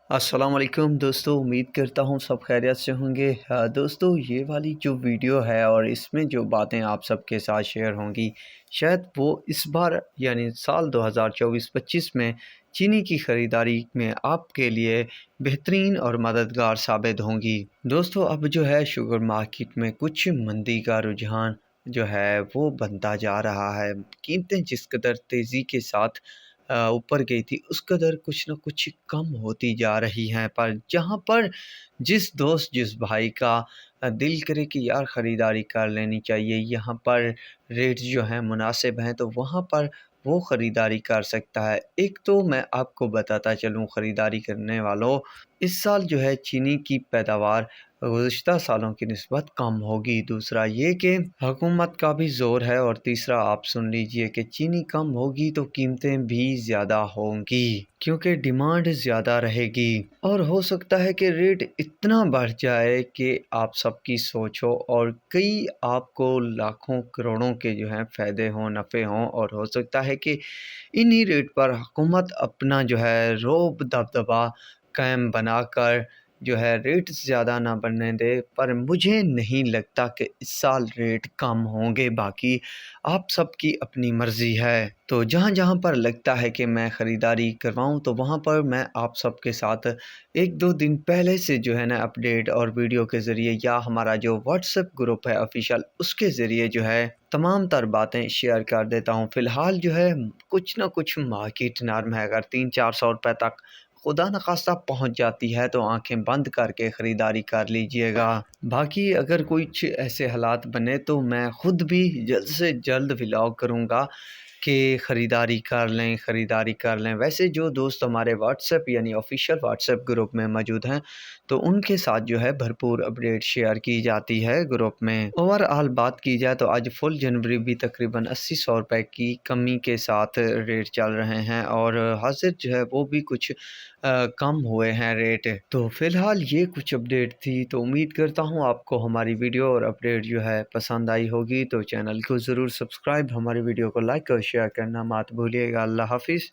السلام علیکم دوستو، امید کرتا ہوں سب خیریت سے ہوں گے۔ دوستو، یہ والی جو ویڈیو ہے اور اس میں جو باتیں آپ سب کے ساتھ شیئر ہوں گی، شاید وہ اس بار یعنی سال 2024-25 میں چینی کی خریداری میں آپ کے لیے بہترین اور مددگار ثابت ہوں گی۔ دوستو، اب جو ہے شوگر مارکیٹ میں کچھ مندی کا رجحان جو ہے وہ بنتا جا رہا ہے۔ قیمتیں جس قدر تیزی کے ساتھ اوپر گئی تھی، اس قدر کچھ نہ کچھ کم ہوتی جا رہی ہیں۔ پر جہاں پر جس دوست جس بھائی کا دل کرے کہ یار خریداری کر لینی چاہیے، یہاں پر ریٹ جو ہیں مناسب ہیں، تو وہاں پر وہ خریداری کر سکتا ہے۔ ایک تو میں آپ کو بتاتا چلوں خریداری کرنے والوں، اس سال جو ہے چینی کی پیداوار گزشتہ سالوں کی نسبت کم ہوگی۔ دوسرا یہ کہ حکومت کا بھی زور ہے، اور تیسرا آپ سن لیجئے کہ چینی کم ہوگی تو قیمتیں بھی زیادہ ہوں گی، کیونکہ ڈیمانڈ زیادہ رہے گی، اور ہو سکتا ہے کہ ریٹ اتنا بڑھ جائے کہ آپ سب کی سوچ ہو، اور کئی آپ کو لاکھوں کروڑوں کے جو ہیں فائدے ہوں، نفع ہوں، اور ہو سکتا ہے کہ انہی ریٹ پر حکومت اپنا جو ہے رعب دبدبا قائم بنا کر جو ہے ریٹ زیادہ نہ بڑھنے دے۔ پر مجھے نہیں لگتا کہ اس سال ریٹ کم ہوں گے، باقی آپ سب کی اپنی مرضی ہے۔ تو جہاں جہاں پر لگتا ہے کہ میں خریداری کرواؤں، تو وہاں پر میں آپ سب کے ساتھ ایک دو دن پہلے سے جو ہے نا اپڈیٹ اور ویڈیو کے ذریعے، یا ہمارا جو واٹس ایپ گروپ ہے آفیشیل، اس کے ذریعے جو ہے تمام تر باتیں شیئر کر دیتا ہوں۔ فی الحال جو ہے کچھ نہ کچھ مارکیٹ نرم ہے، اگر 300-400 روپے تک خدا نخواستہ پہنچ جاتی ہے تو آنکھیں بند کر کے خریداری کر لیجئے گا۔ باقی اگر کچھ ایسے حالات بنے تو میں خود بھی جلد سے جلد ولاگ کروں گا کہ خریداری کر لیں۔ ویسے جو دوست ہمارے واٹس ایپ یعنی آفیشیل واٹس ایپ گروپ میں موجود ہیں، تو ان کے ساتھ جو ہے بھرپور اپڈیٹ شیئر کی جاتی ہے گروپ میں۔ اوورآل بات کی جائے تو آج فل جنوری بھی تقریباً 80-100 روپے کی کمی کے ساتھ ریٹ چل رہے ہیں، اور حاضر جو ہے وہ بھی کچھ کم ہوئے ہیں ریٹ۔ تو فی الحال یہ کچھ اپڈیٹ تھی، تو امید کرتا ہوں آپ کو ہماری ویڈیو اور اپڈیٹ جو ہے پسند آئی ہوگی، تو چینل کو ضرور سبسکرائب، ہماری ویڈیو کو لائک اور شیئر کرنا مت بھولیے گا۔ اللہ حافظ۔